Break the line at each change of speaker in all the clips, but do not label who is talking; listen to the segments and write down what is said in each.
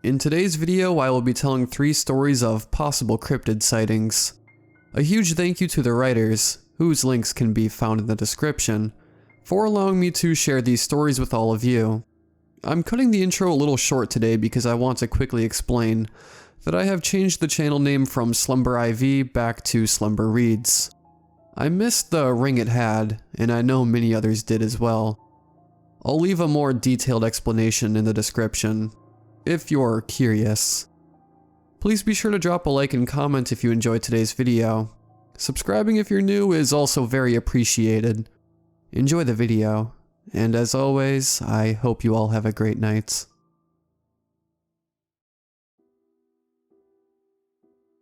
In today's video, I will be telling 3 stories of possible cryptid sightings. A huge thank you to the writers, whose links can be found in the description, for allowing me to share these stories with all of you. I'm cutting the intro a little short today because I want to quickly explain that I have changed the channel name from Slumber IV back to Slumber Reads. I missed the ring it had, and I know many others did as well. I'll leave a more detailed explanation in the description, if you're curious. Please be sure to drop a like and comment if you enjoyed today's video. Subscribing if you're new is also very appreciated. Enjoy the video, and as always, I hope you all have a great night.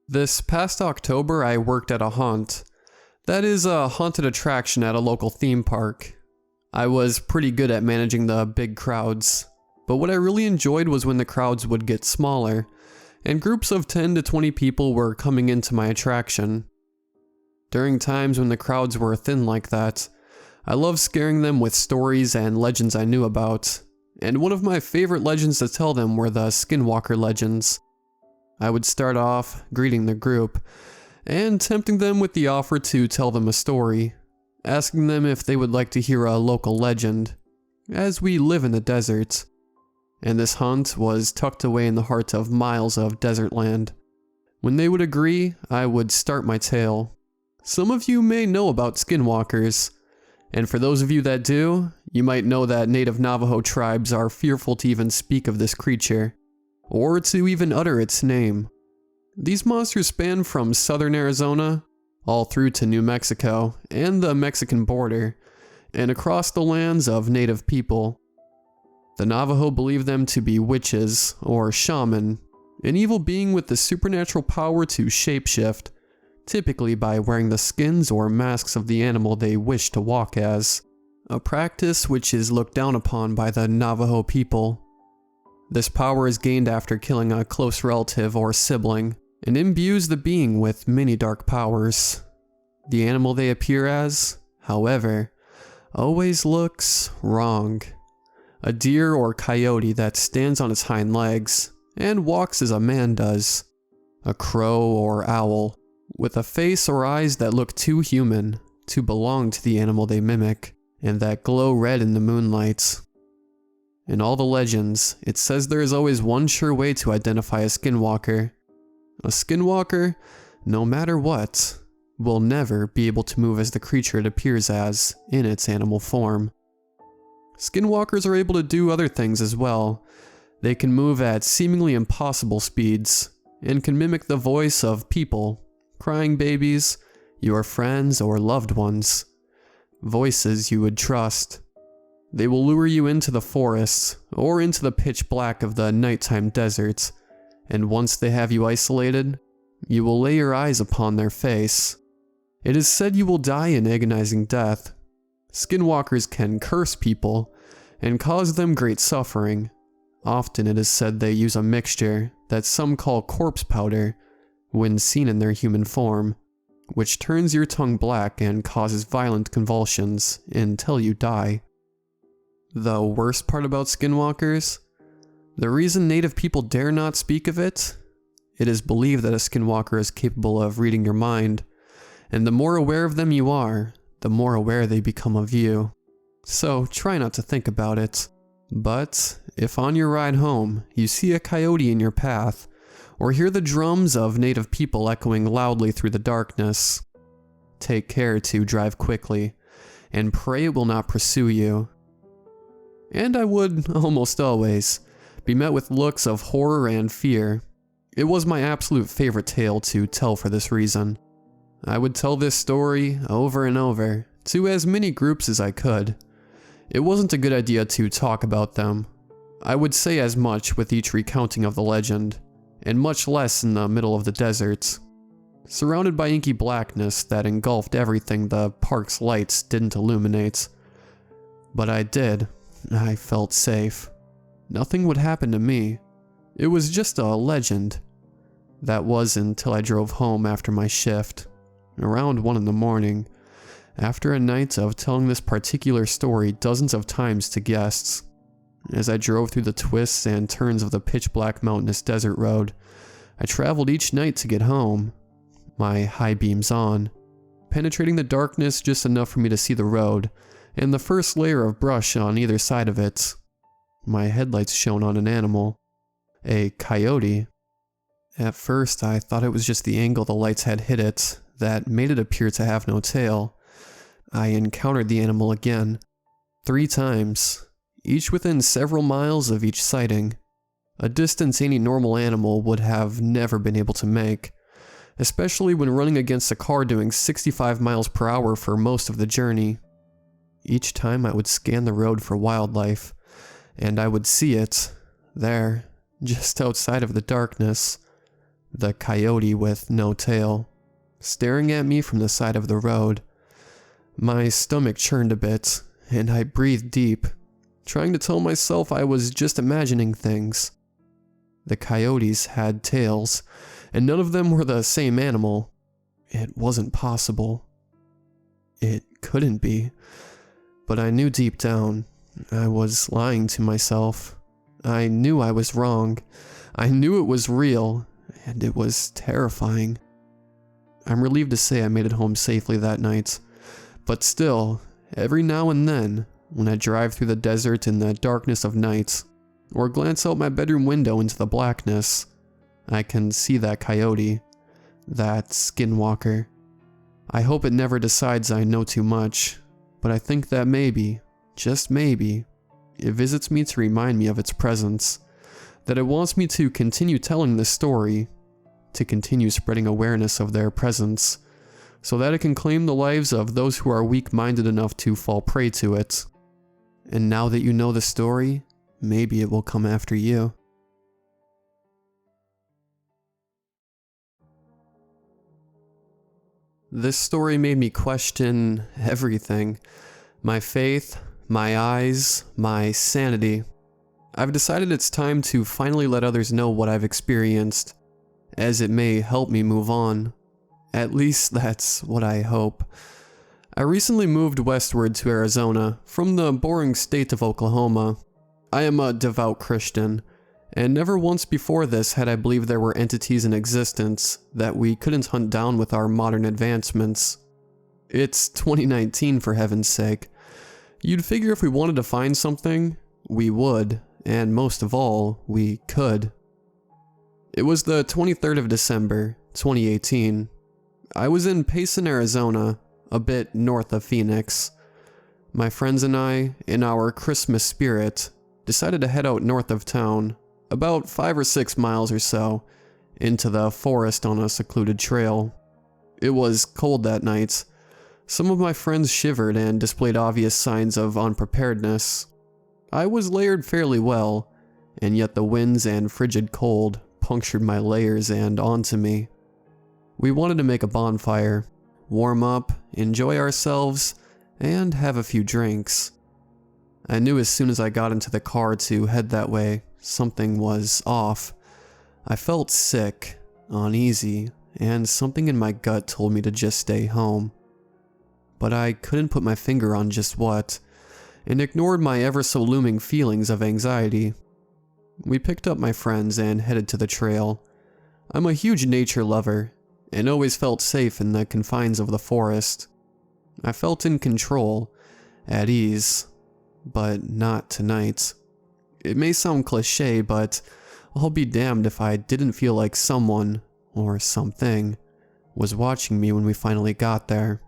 This past October, I worked at a haunt. That is a haunted attraction at a local theme park. I was pretty good at managing the big crowds, but what I really enjoyed was when the crowds would get smaller, and groups of 10 to 20 people were coming into my attraction. During times when the crowds were thin like that, I loved scaring them with stories and legends I knew about, and one of my favorite legends to tell them were the Skinwalker legends. I would start off greeting the group, and tempting them with the offer to tell them a story, asking them if they would like to hear a local legend, as we live in the desert, and this haunt was tucked away in the heart of miles of desert land. When they would agree, I would start my tale. Some of you may know about skinwalkers, and for those of you that do, you might know that native Navajo tribes are fearful to even speak of this creature, or to even utter its name. These monsters span from southern Arizona, all through to New Mexico, and the Mexican border, and across the lands of native people. The Navajo believe them to be witches, or shaman, an evil being with the supernatural power to shapeshift, typically by wearing the skins or masks of the animal they wish to walk as, a practice which is looked down upon by the Navajo people. This power is gained after killing a close relative or sibling, and imbues the being with many dark powers. The animal they appear as, however, always looks wrong. A deer or coyote that stands on its hind legs and walks as a man does. A crow or owl with a face or eyes that look too human to belong to the animal they mimic and that glow red in the moonlight. In all the legends, it says there is always one sure way to identify a skinwalker. A skinwalker, no matter what, will never be able to move as the creature it appears as in its animal form. Skinwalkers are able to do other things as well. They can move at seemingly impossible speeds, and can mimic the voice of people, crying babies, your friends or loved ones. Voices you would trust. They will lure you into the forests, or into the pitch black of the nighttime deserts, and once they have you isolated, you will lay your eyes upon their face. It is said you will die an agonizing death. Skinwalkers can curse people and cause them great suffering. Often it is said they use a mixture that some call corpse powder when seen in their human form, which turns your tongue black and causes violent convulsions until you die. The worst part about skinwalkers? The reason native people dare not speak of it? It is believed that a skinwalker is capable of reading your mind, and the more aware of them you are, the more aware they become of you. So try not to think about it. But if on your ride home you see a coyote in your path, or hear the drums of native people echoing loudly through the darkness, take care to drive quickly, and pray it will not pursue you. And I would, almost always, be met with looks of horror and fear. It was my absolute favorite tale to tell for this reason. I would tell this story over and over to as many groups as I could. It wasn't a good idea to talk about them. I would say as much with each recounting of the legend, and much less in the middle of the desert, surrounded by inky blackness that engulfed everything the park's lights didn't illuminate. But I did. I felt safe. Nothing would happen to me. It was just a legend. That was until I drove home after my shift, around 1 in the morning, after a night of telling this particular story dozens of times to guests. As I drove through the twists and turns of the pitch-black mountainous desert road, I traveled each night to get home, my high beams on, penetrating the darkness just enough for me to see the road, and the first layer of brush on either side of it. My headlights shone on an animal, a coyote. At first, I thought it was just the angle the lights had hit it that made it appear to have no tail. I encountered the animal again, 3 times, each within several miles of each sighting, a distance any normal animal would have never been able to make, especially when running against a car doing 65 miles per hour for most of the journey. Each time I would scan the road for wildlife, and I would see it, there, just outside of the darkness, the coyote with no tail, staring at me from the side of the road. My stomach churned a bit, and I breathed deep, trying to tell myself I was just imagining things. The coyotes had tails, and none of them were the same animal. It wasn't possible. It couldn't be. But I knew deep down, I was lying to myself. I knew I was wrong. I knew it was real, and it was terrifying. I'm relieved to say I made it home safely that night, but still, every now and then, when I drive through the desert in the darkness of night, or glance out my bedroom window into the blackness, I can see that coyote, that Skinwalker. I hope it never decides I know too much, but I think that maybe, just maybe, it visits me to remind me of its presence, that it wants me to continue telling this story, to continue spreading awareness of their presence, so that it can claim the lives of those who are weak-minded enough to fall prey to it. And now that you know the story, maybe it will come after you. This story made me question everything. My faith, my eyes, my sanity. I've decided it's time to finally let others know what I've experienced, as it may help me move on. At least that's what I hope. I recently moved westward to Arizona from the boring state of Oklahoma. I am a devout Christian, and never once before this had I believed there were entities in existence that we couldn't hunt down with our modern advancements. It's 2019, for heaven's sake. You'd figure if we wanted to find something, we would, and most of all, we could. It was the 23rd of December, 2018. I was in Payson, Arizona, a bit north of Phoenix. My friends and I, in our Christmas spirit, decided to head out north of town, about 5 or 6 miles or so, into the forest on a secluded trail. It was cold that night. Some of my friends shivered and displayed obvious signs of unpreparedness. I was layered fairly well, and yet the winds and frigid cold punctured my layers and onto me. We wanted to make a bonfire, warm up, enjoy ourselves, and have a few drinks. I knew as soon as I got into the car to head that way, something was off. I felt sick, uneasy, and something in my gut told me to just stay home. But I couldn't put my finger on just what, and ignored my ever so looming feelings of anxiety. We picked up my friends and headed to the trail. I'm a huge nature lover, and always felt safe in the confines of the forest. I felt in control, at ease, but not tonight. It may sound cliche, but I'll be damned if I didn't feel like someone, or something, was watching me when we finally got there.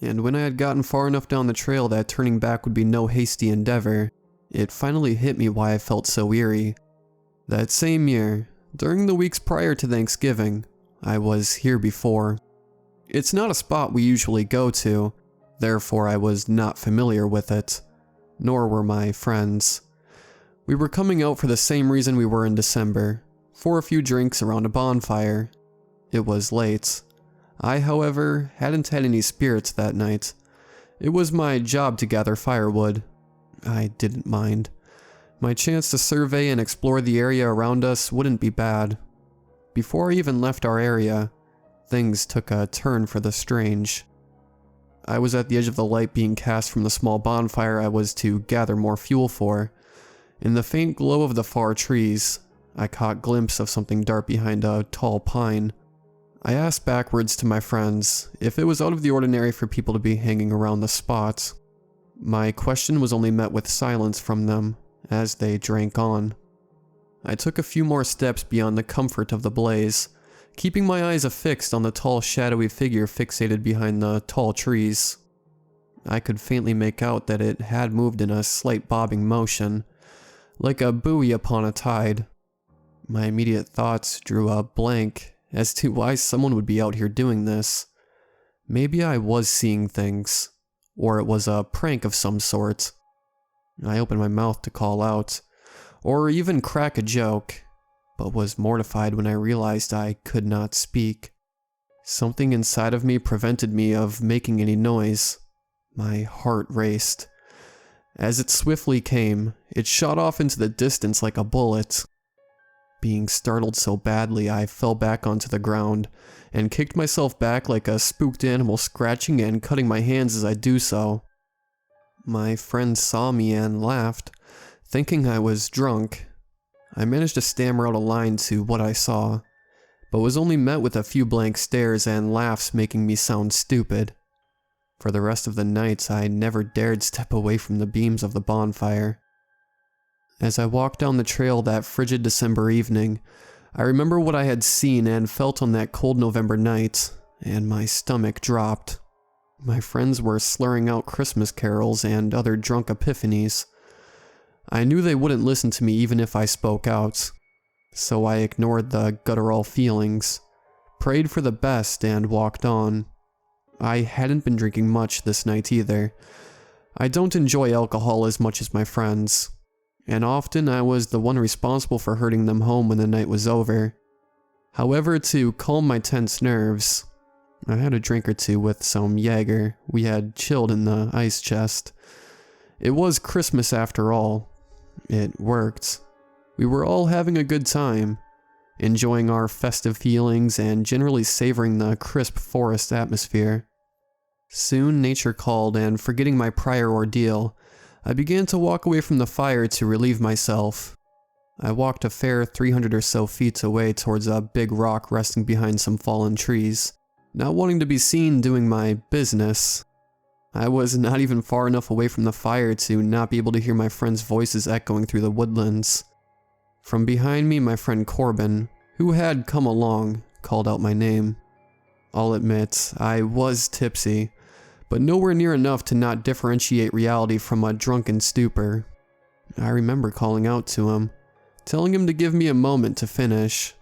And when I had gotten far enough down the trail that turning back would be no hasty endeavor, it finally hit me why I felt so eerie. That same year, during the weeks prior to Thanksgiving, I was here before. It's not a spot we usually go to, therefore I was not familiar with it, nor were my friends. We were coming out for the same reason we were in December, for a few drinks around a bonfire. It was late. I, however, hadn't had any spirits that night. It was my job to gather firewood. I didn't mind. My chance to survey and explore the area around us wouldn't be bad. Before I even left our area, things took a turn for the strange. I was at the edge of the light being cast from the small bonfire I was to gather more fuel for, In the faint glow of the far trees, I caught a glimpse of something dark behind a tall pine. I asked backwards to my friends if it was out of the ordinary for people to be hanging around the spot. My question was only met with silence from them as they drank on. I took a few more steps beyond the comfort of the blaze, keeping my eyes affixed on the tall shadowy figure fixated behind the tall trees. I could faintly make out that it had moved in a slight bobbing motion, like a buoy upon a tide. My immediate thoughts drew a blank as to why someone would be out here doing this. Maybe I was seeing things, or it was a prank of some sort. I opened my mouth to call out, or even crack a joke, but was mortified when I realized I could not speak. Something inside of me prevented me of making any noise. My heart raced. As it swiftly came, it shot off into the distance like a bullet. Being startled so badly, I fell back onto the ground and kicked myself back like a spooked animal, scratching and cutting my hands as I do so. My friends saw me and laughed, thinking I was drunk. I managed to stammer out a line to what I saw, but was only met with a few blank stares and laughs making me sound stupid. For the rest of the night, I never dared step away from the beams of the bonfire. As I walked down the trail that frigid December evening, I remember what I had seen and felt on that cold November night, and my stomach dropped. My friends were slurring out Christmas carols and other drunk epiphanies. I knew they wouldn't listen to me even if I spoke out, so I ignored the guttural feelings, prayed for the best, and walked on. I hadn't been drinking much this night either. I don't enjoy alcohol as much as my friends, and often I was the one responsible for herding them home when the night was over. However, to calm my tense nerves, I had a drink or two with some Jaeger we had chilled in the ice chest. It was Christmas after all. It worked. We were all having a good time, enjoying our festive feelings and generally savoring the crisp forest atmosphere. Soon nature called, and forgetting my prior ordeal, I began to walk away from the fire to relieve myself. I walked a fair 300 or so feet away towards a big rock resting behind some fallen trees, not wanting to be seen doing my business. I was not even far enough away from the fire to not be able to hear my friends' voices echoing through the woodlands. From behind me, my friend Corbin, who had come along, called out my name. I'll admit, I was tipsy, but nowhere near enough to not differentiate reality from a drunken stupor. I remember calling out to him, telling him to give me a moment to finish.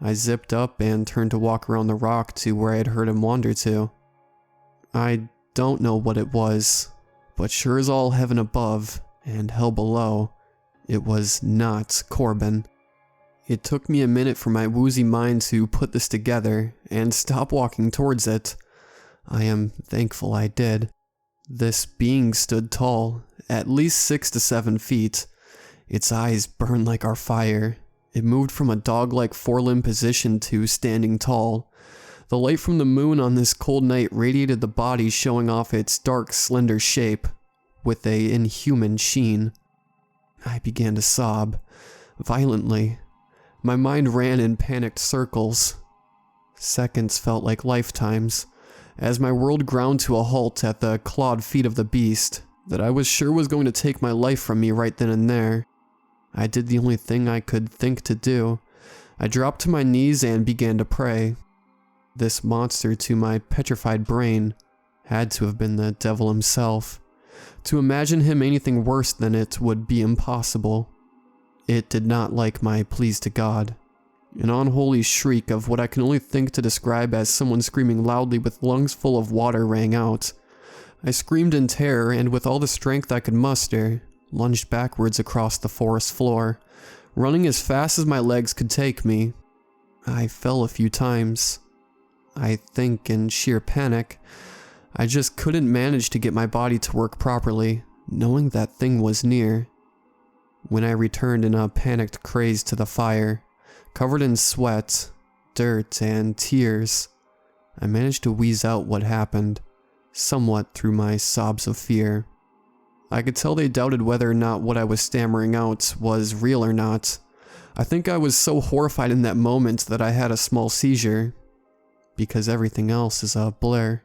I zipped up and turned to walk around the rock to where I had heard him wander to. I don't know what it was, but sure as all heaven above and hell below, it was not Corbin. It took me a minute for my woozy mind to put this together and stop walking towards it. I am thankful I did. This being stood tall, at least 6 to 7 feet. Its eyes burned like our fire. It moved from a dog-like forelimb position to standing tall. The light from the moon on this cold night radiated the body, showing off its dark, slender shape with an inhuman sheen. I began to sob, violently. My mind ran in panicked circles. Seconds felt like lifetimes, as my world ground to a halt at the clawed feet of the beast that I was sure was going to take my life from me right then and there. I did the only thing I could think to do. I dropped to my knees and began to pray. This monster, to my petrified brain, had to have been the devil himself. To imagine him anything worse than it would be impossible. It did not like my pleas to God. An unholy shriek of what I can only think to describe as someone screaming loudly with lungs full of water rang out. I screamed in terror and with all the strength I could muster, lunged backwards across the forest floor, running as fast as my legs could take me. I fell a few times. I think in sheer panic, I just couldn't manage to get my body to work properly, knowing that thing was near. When I returned in a panicked craze to the fire, covered in sweat, dirt, and tears, I managed to wheeze out what happened, somewhat through my sobs of fear. I could tell they doubted whether or not what I was stammering out was real or not. I think I was so horrified in that moment that I had a small seizure, because everything else is a blur.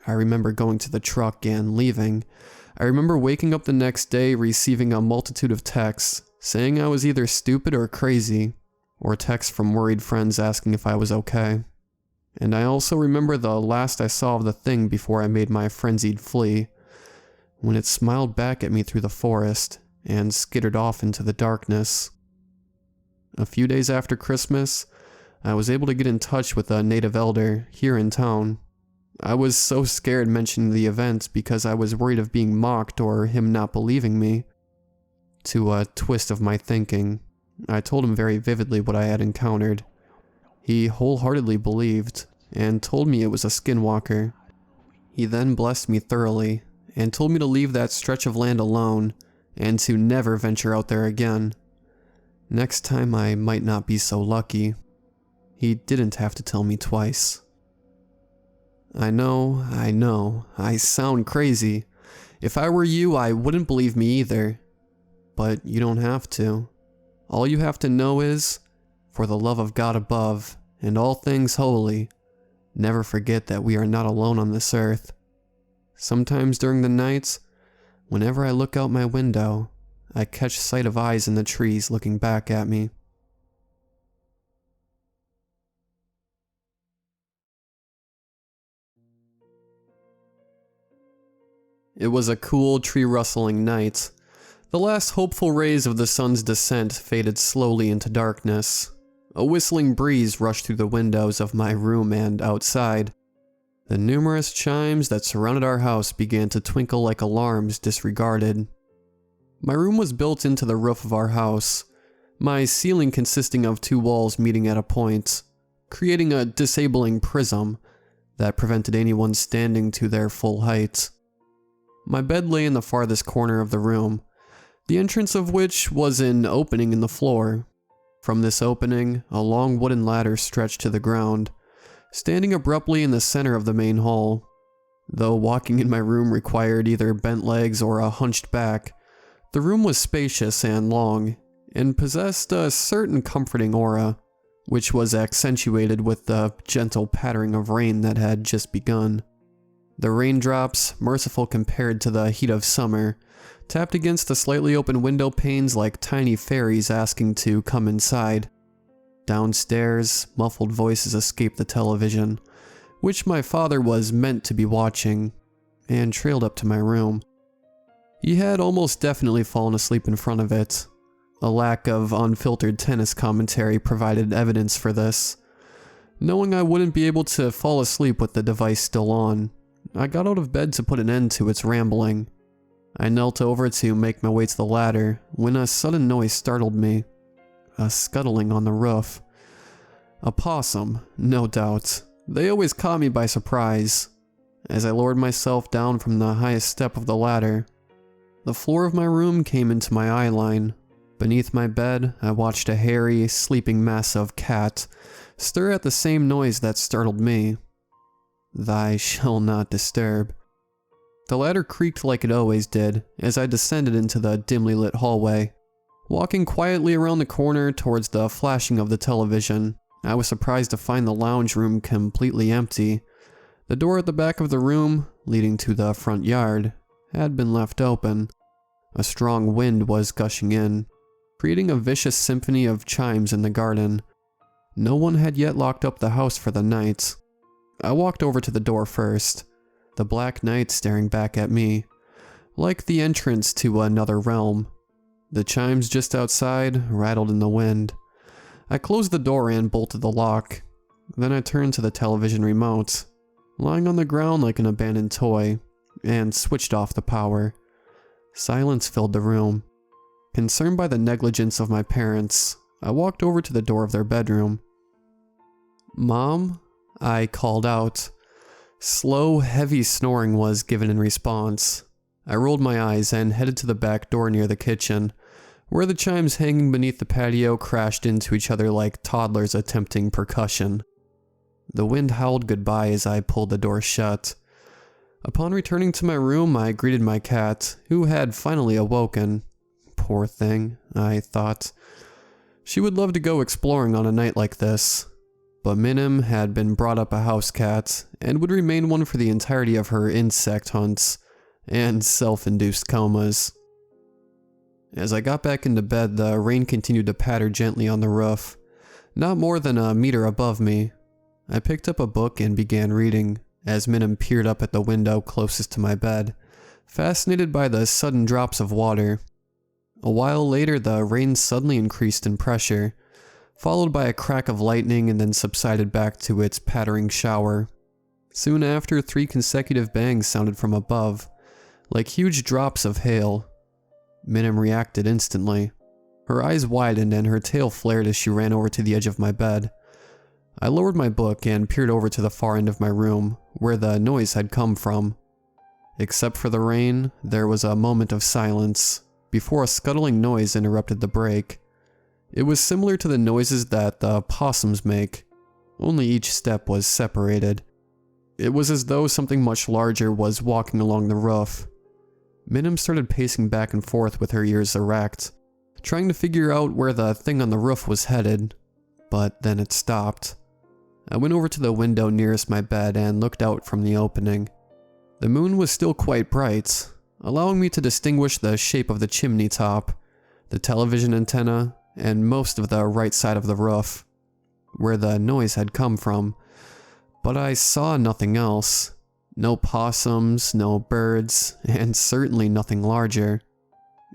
I remember going to the truck and leaving. I remember waking up the next day receiving a multitude of texts saying I was either stupid or crazy, or texts from worried friends asking if I was okay. And I also remember the last I saw of the thing before I made my frenzied flee, when it smiled back at me through the forest and skittered off into the darkness. A few days after Christmas, I was able to get in touch with a native elder here in town. I was so scared mentioning the event because I was worried of being mocked or him not believing me. To a twist of my thinking, I told him very vividly what I had encountered. He wholeheartedly believed and told me it was a skinwalker. He then blessed me thoroughly and told me to leave that stretch of land alone and to never venture out there again. Next time I might not be so lucky. He didn't have to tell me twice. I know, I sound crazy. If I were you, I wouldn't believe me either. But you don't have to. All you have to know is, for the love of God above and all things holy, never forget that we are not alone on this earth. Sometimes during the nights, whenever I look out my window, I catch sight of eyes in the trees looking back at me. It was a cool, tree-rustling night. The last hopeful rays of the sun's descent faded slowly into darkness. A whistling breeze rushed through the windows of my room and outside. The numerous chimes that surrounded our house began to twinkle like alarms disregarded. My room was built into the roof of our house, my ceiling consisting of 2 walls meeting at a point, creating a disabling prism that prevented anyone standing to their full height. My bed lay in the farthest corner of the room, the entrance of which was an opening in the floor. From this opening, a long wooden ladder stretched to the ground, standing abruptly in the center of the main hall. Though walking in my room required either bent legs or a hunched back, the room was spacious and long, and possessed a certain comforting aura, which was accentuated with the gentle pattering of rain that had just begun. The raindrops, merciful compared to the heat of summer, tapped against the slightly open window panes like tiny fairies asking to come inside. Downstairs, muffled voices escaped the television, which my father was meant to be watching, and trailed up to my room. He had almost definitely fallen asleep in front of it. A lack of unfiltered tennis commentary provided evidence for this. Knowing I wouldn't be able to fall asleep with the device still on, I got out of bed to put an end to its rambling. I knelt over to make my way to the ladder when a sudden noise startled me. A scuttling on the roof. A possum, no doubt. They always caught me by surprise. As I lowered myself down from the highest step of the ladder, the floor of my room came into my eye line. Beneath my bed, I watched a hairy, sleeping mass of cat stir at the same noise that startled me. "Thy shall not disturb." The ladder creaked like it always did as I descended into the dimly lit hallway. Walking quietly around the corner towards the flashing of the television, I was surprised to find the lounge room completely empty. The door at the back of the room, leading to the front yard, had been left open. A strong wind was gushing in, creating a vicious symphony of chimes in the garden. No one had yet locked up the house for the night. I walked over to the door first, the black night staring back at me, like the entrance to another realm. The chimes just outside rattled in the wind. I closed the door and bolted the lock. Then I turned to the television remote, lying on the ground like an abandoned toy, and switched off the power. Silence filled the room. Concerned by the negligence of my parents, I walked over to the door of their bedroom. "Mom?" I called out. Slow, heavy snoring was given in response. I rolled my eyes and headed to the back door near the kitchen, where the chimes hanging beneath the patio crashed into each other like toddlers attempting percussion. The wind howled goodbye as I pulled the door shut. Upon returning to my room, I greeted my cat, who had finally awoken. Poor thing, I thought. She would love to go exploring on a night like this. But Minim had been brought up a house cat, and would remain one for the entirety of her insect hunts and self-induced comas. As I got back into bed, the rain continued to patter gently on the roof, not more than a meter above me. I picked up a book and began reading, as Minim peered up at the window closest to my bed, fascinated by the sudden drops of water. A while later, the rain suddenly increased in pressure, followed by a crack of lightning, and then subsided back to its pattering shower. Soon after, 3 consecutive bangs sounded from above, like huge drops of hail. Minim reacted instantly. Her eyes widened and her tail flared as she ran over to the edge of my bed. I lowered my book and peered over to the far end of my room, where the noise had come from. Except for the rain, there was a moment of silence, before a scuttling noise interrupted the break. It was similar to the noises that the possums make, only each step was separated. It was as though something much larger was walking along the roof. Minim started pacing back and forth with her ears erect, trying to figure out where the thing on the roof was headed, but then it stopped. I went over to the window nearest my bed and looked out from the opening. The moon was still quite bright, allowing me to distinguish the shape of the chimney top, the television antenna, and most of the right side of the roof, where the noise had come from. But I saw nothing else. No possums, no birds, and certainly nothing larger.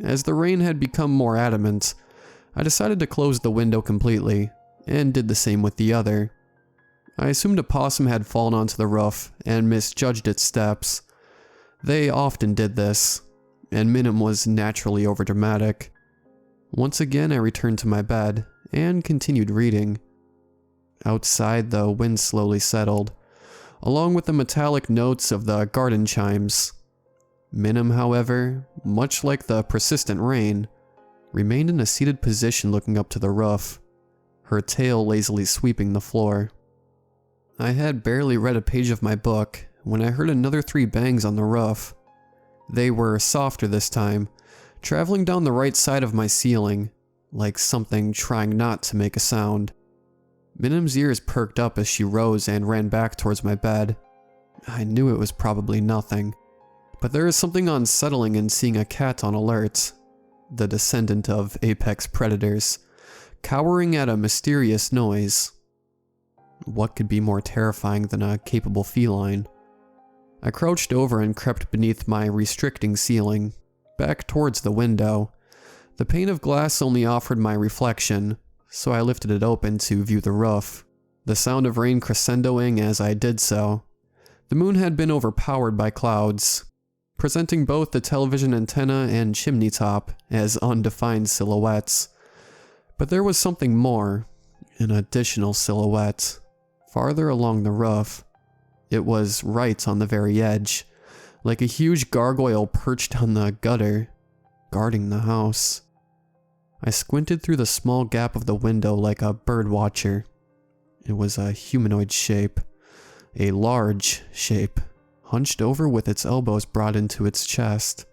As the rain had become more adamant, I decided to close the window completely, and did the same with the other. I assumed a possum had fallen onto the roof and misjudged its steps. They often did this, and Minim was naturally overdramatic. Once again, I returned to my bed and continued reading. Outside, the wind slowly settled, along with the metallic notes of the garden chimes. Minim, however, much like the persistent rain, remained in a seated position looking up to the roof, her tail lazily sweeping the floor. I had barely read a page of my book when I heard another 3 bangs on the roof. They were softer this time, traveling down the right side of my ceiling, like something trying not to make a sound. Minim's ears perked up as she rose and ran back towards my bed. I knew it was probably nothing, but there is something unsettling in seeing a cat on alert, the descendant of apex predators, cowering at a mysterious noise. What could be more terrifying than a capable feline? I crouched over and crept beneath my restricting ceiling, back towards the window. The pane of glass only offered my reflection, so I lifted it open to view the roof, the sound of rain crescendoing as I did so. The moon had been overpowered by clouds, presenting both the television antenna and chimney top as undefined silhouettes. But there was something more, an additional silhouette, farther along the roof. It was right on the very edge, like a huge gargoyle perched on the gutter, guarding the house. I squinted through the small gap of the window like a bird watcher. It was a humanoid shape, a large shape, hunched over with its elbows brought into its chest,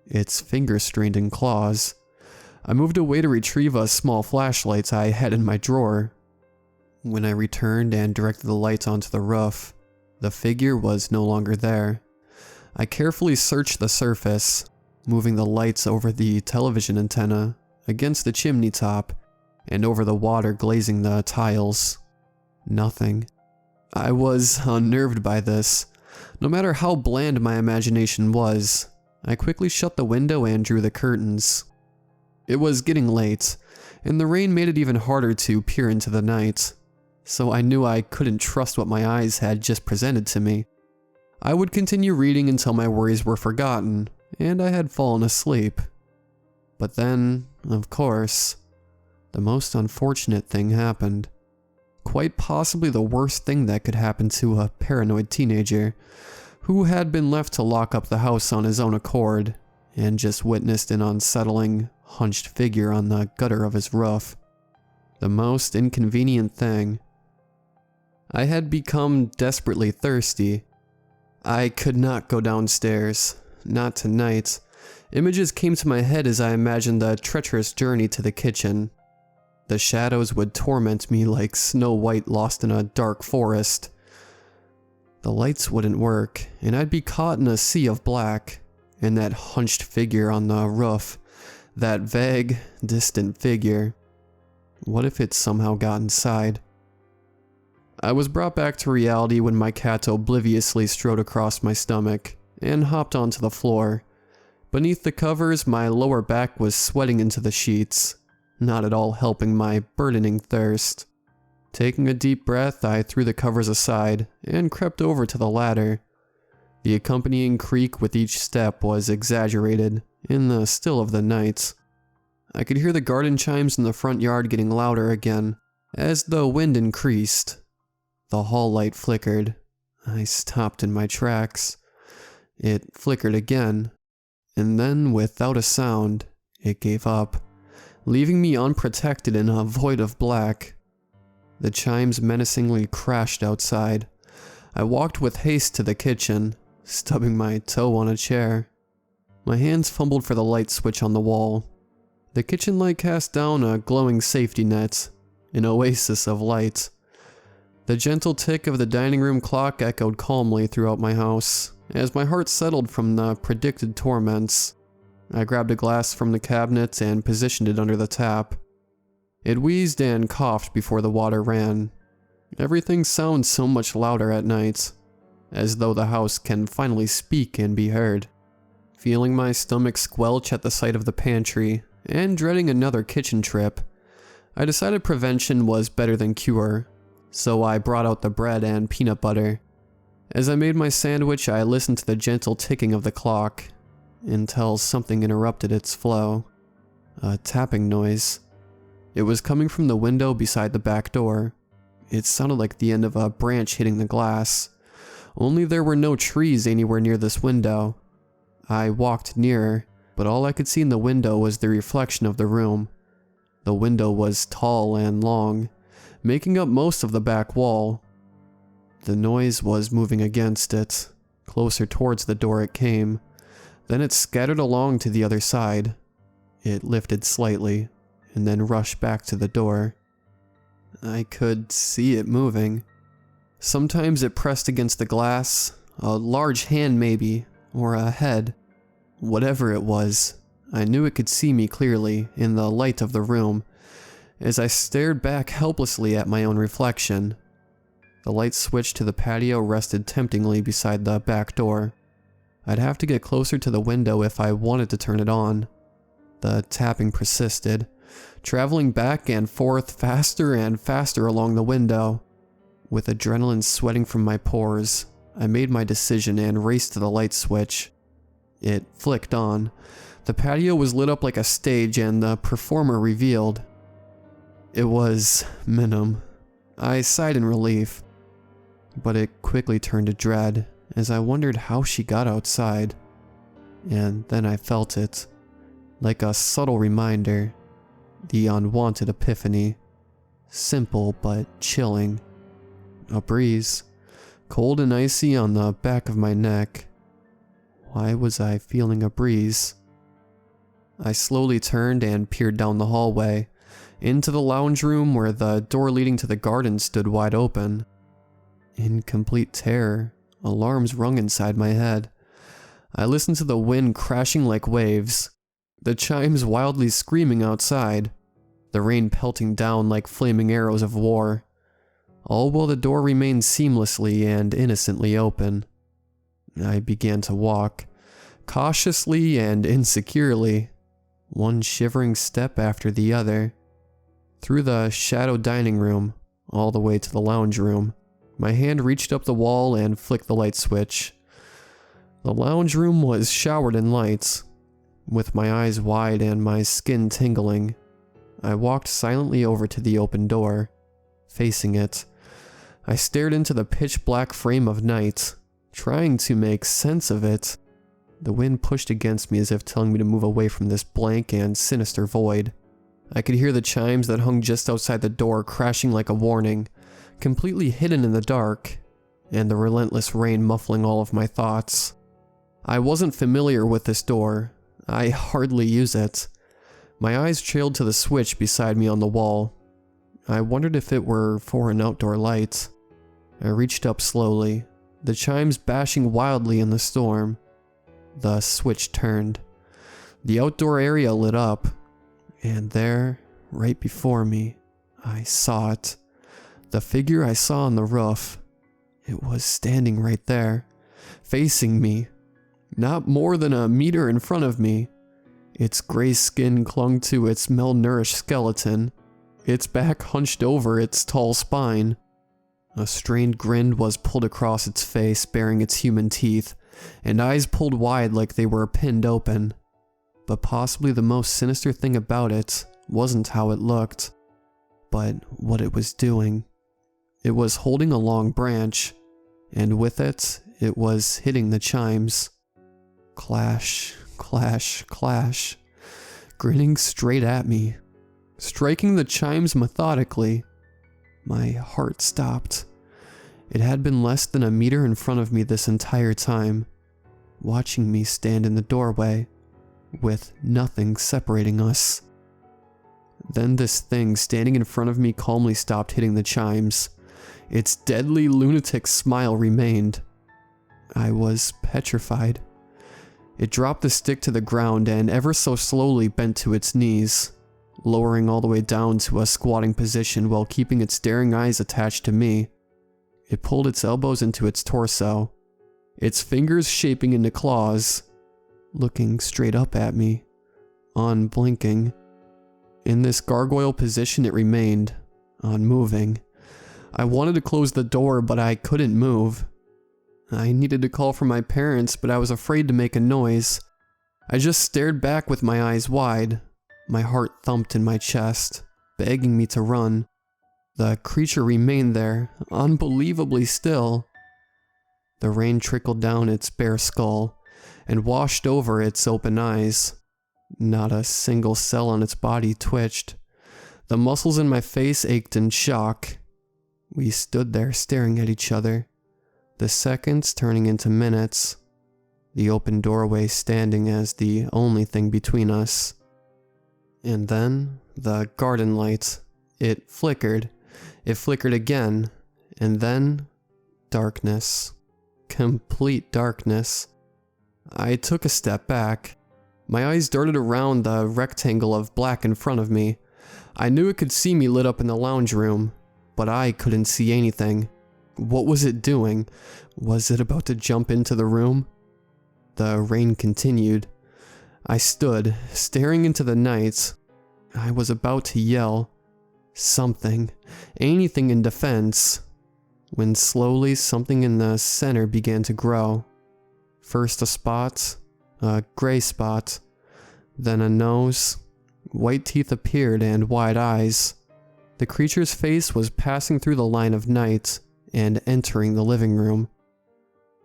its fingers strained in claws. I moved away to retrieve a small flashlight I had in my drawer. When I returned and directed the light onto the roof, the figure was no longer there. I carefully searched the surface, moving the lights over the television antenna, against the chimney top, and over the water glazing the tiles. Nothing. I was unnerved by this. No matter how bland my imagination was, I quickly shut the window and drew the curtains. It was getting late, and the rain made it even harder to peer into the night, so I knew I couldn't trust what my eyes had just presented to me. I would continue reading until my worries were forgotten, and I had fallen asleep. But then, of course, the most unfortunate thing happened. Quite possibly the worst thing that could happen to a paranoid teenager, who had been left to lock up the house on his own accord, and just witnessed an unsettling, hunched figure on the gutter of his roof. The most inconvenient thing. I had become desperately thirsty. I could not go downstairs. Not tonight. Images came to my head as I imagined the treacherous journey to the kitchen. The shadows would torment me like Snow White lost in a dark forest. The lights wouldn't work, and I'd be caught in a sea of black, and that hunched figure on the roof, that vague, distant figure. What if it somehow got inside? I was brought back to reality when my cat obliviously strode across my stomach and hopped onto the floor. Beneath the covers, my lower back was sweating into the sheets, not at all helping my burdening thirst. Taking a deep breath, I threw the covers aside and crept over to the ladder. The accompanying creak with each step was exaggerated in the still of the night. I could hear the garden chimes in the front yard getting louder again as the wind increased. The hall light flickered. I stopped in my tracks. It flickered again, and then without a sound, it gave up, leaving me unprotected in a void of black. The chimes menacingly crashed outside. I walked with haste to the kitchen, stubbing my toe on a chair. My hands fumbled for the light switch on the wall. The kitchen light cast down a glowing safety net, an oasis of light. The gentle tick of the dining room clock echoed calmly throughout my house, as my heart settled from the predicted torments. I grabbed a glass from the cabinet and positioned it under the tap. It wheezed and coughed before the water ran. Everything sounds so much louder at night, as though the house can finally speak and be heard. Feeling my stomach squelch at the sight of the pantry, and dreading another kitchen trip, I decided prevention was better than cure, so I brought out the bread and peanut butter. As I made my sandwich, I listened to the gentle ticking of the clock, until something interrupted its flow. A tapping noise. It was coming from the window beside the back door. It sounded like the end of a branch hitting the glass, only there were no trees anywhere near this window. I walked nearer, but all I could see in the window was the reflection of the room. The window was tall and long, making up most of the back wall. The noise was moving against it. Closer towards the door it came. Then it scattered along to the other side. It lifted slightly, and then rushed back to the door. I could see it moving. Sometimes it pressed against the glass, a large hand maybe, or a head. Whatever it was, I knew it could see me clearly in the light of the room, as I stared back helplessly at my own reflection. The light switch to the patio rested temptingly beside the back door. I'd have to get closer to the window if I wanted to turn it on. The tapping persisted, traveling back and forth faster and faster along the window. With adrenaline sweating from my pores, I made my decision and raced to the light switch. It flicked on. The patio was lit up like a stage and the performer revealed. It was Minim. I sighed in relief, but it quickly turned to dread as I wondered how she got outside. And then I felt it, like a subtle reminder, the unwanted epiphany. Simple but chilling. A breeze, cold and icy on the back of my neck. Why was I feeling a breeze? I slowly turned and peered down the hallway, into the lounge room where the door leading to the garden stood wide open. In complete terror, alarms rung inside my head. I listened to the wind crashing like waves, the chimes wildly screaming outside, the rain pelting down like flaming arrows of war, all while the door remained seamlessly and innocently open. I began to walk, cautiously and insecurely, one shivering step after the other, through the shadowed dining room, all the way to the lounge room. My hand reached up the wall and flicked the light switch. The lounge room was showered in lights. With my eyes wide and my skin tingling, I walked silently over to the open door. Facing it, I stared into the pitch-black frame of night, trying to make sense of it. The wind pushed against me as if telling me to move away from this blank and sinister void. I could hear the chimes that hung just outside the door crashing like a warning, completely hidden in the dark, and the relentless rain muffling all of my thoughts. I wasn't familiar with this door. I hardly use it. My eyes trailed to the switch beside me on the wall. I wondered if it were for an outdoor light. I reached up slowly, the chimes bashing wildly in the storm. The switch turned. The outdoor area lit up, and there, right before me, I saw it. The figure I saw on the roof. It was standing right there, facing me, not more than a meter in front of me. Its gray skin clung to its malnourished skeleton, its back hunched over its tall spine. A strained grin was pulled across its face, baring its human teeth, and eyes pulled wide like they were pinned open. But possibly the most sinister thing about it wasn't how it looked, but what it was doing. It was holding a long branch, and with it, it was hitting the chimes. Clash, clash, clash, grinning straight at me, striking the chimes methodically. My heart stopped. It had been less than a meter in front of me this entire time, watching me stand in the doorway, with nothing separating us. Then this thing standing in front of me calmly stopped hitting the chimes. Its deadly lunatic smile remained. I was petrified. It dropped the stick to the ground and ever so slowly bent to its knees, lowering all the way down to a squatting position while keeping its staring eyes attached to me. It pulled its elbows into its torso, its fingers shaping into claws, looking straight up at me, unblinking. In this gargoyle position it remained, unmoving. I wanted to close the door, but I couldn't move. I needed to call for my parents, but I was afraid to make a noise. I just stared back with my eyes wide. My heart thumped in my chest, begging me to run. The creature remained there, unbelievably still. The rain trickled down its bare skull and washed over its open eyes. Not a single cell on its body twitched. The muscles in my face ached in shock. We stood there staring at each other, the seconds turning into minutes, the open doorway standing as the only thing between us. And then, the garden light. It flickered again, and then, darkness. Complete darkness. I took a step back. My eyes darted around the rectangle of black in front of me. I knew it could see me lit up in the lounge room, but I couldn't see anything. What was it doing? Was it about to jump into the room? The rain continued. I stood, staring into the night. I was about to yell. Something. Anything in defense. When slowly something in the center began to grow. First a spot, a gray spot, then a nose. White teeth appeared and wide eyes. The creature's face was passing through the line of night and entering the living room.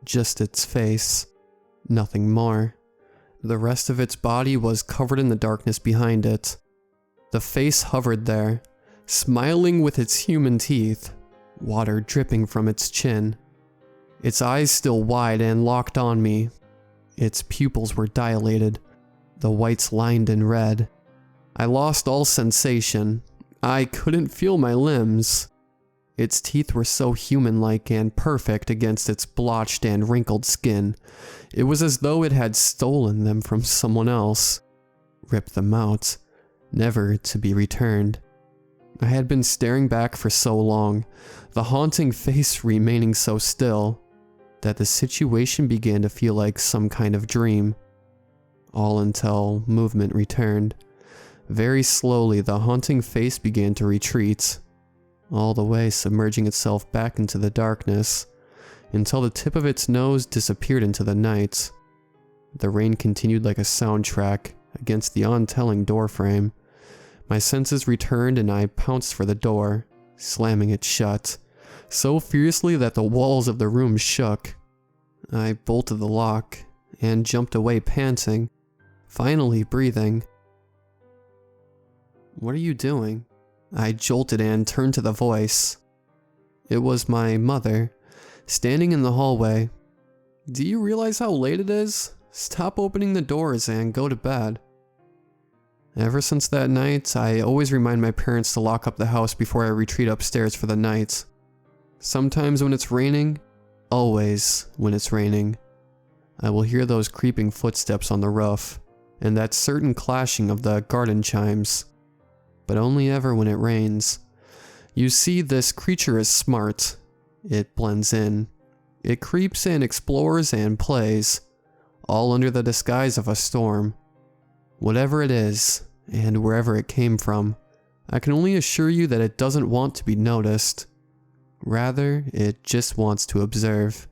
Just its face. Nothing more. The rest of its body was covered in the darkness behind it. The face hovered there, smiling with its human teeth, water dripping from its chin. Its eyes still wide and locked on me. Its pupils were dilated, the whites lined in red. I lost all sensation. I couldn't feel my limbs. Its teeth were so human-like and perfect against its blotched and wrinkled skin. It was as though it had stolen them from someone else. Ripped them out, never to be returned. I had been staring back for so long, the haunting face remaining so still, that the situation began to feel like some kind of dream. All until movement returned. Very slowly, the haunting face began to retreat, all the way submerging itself back into the darkness, until the tip of its nose disappeared into the night. The rain continued like a soundtrack against the untelling doorframe. My senses returned and I pounced for the door, slamming it shut, so fiercely that the walls of the room shook. I bolted the lock and jumped away panting, finally breathing. "What are you doing?" I jolted and turned to the voice. It was my mother, standing in the hallway. Do you realize how late it is? Stop opening the doors and go to bed. Ever since that night, I always remind my parents to lock up the house before I retreat upstairs for the night. Sometimes when it's raining, always when it's raining, I will hear those creeping footsteps on the roof, and that certain clashing of the garden chimes. But only ever when it rains. You see, this creature is smart. It blends in. It creeps and explores and plays, all under the disguise of a storm. Whatever it is, and wherever it came from, I can only assure you that it doesn't want to be noticed. Rather, it just wants to observe.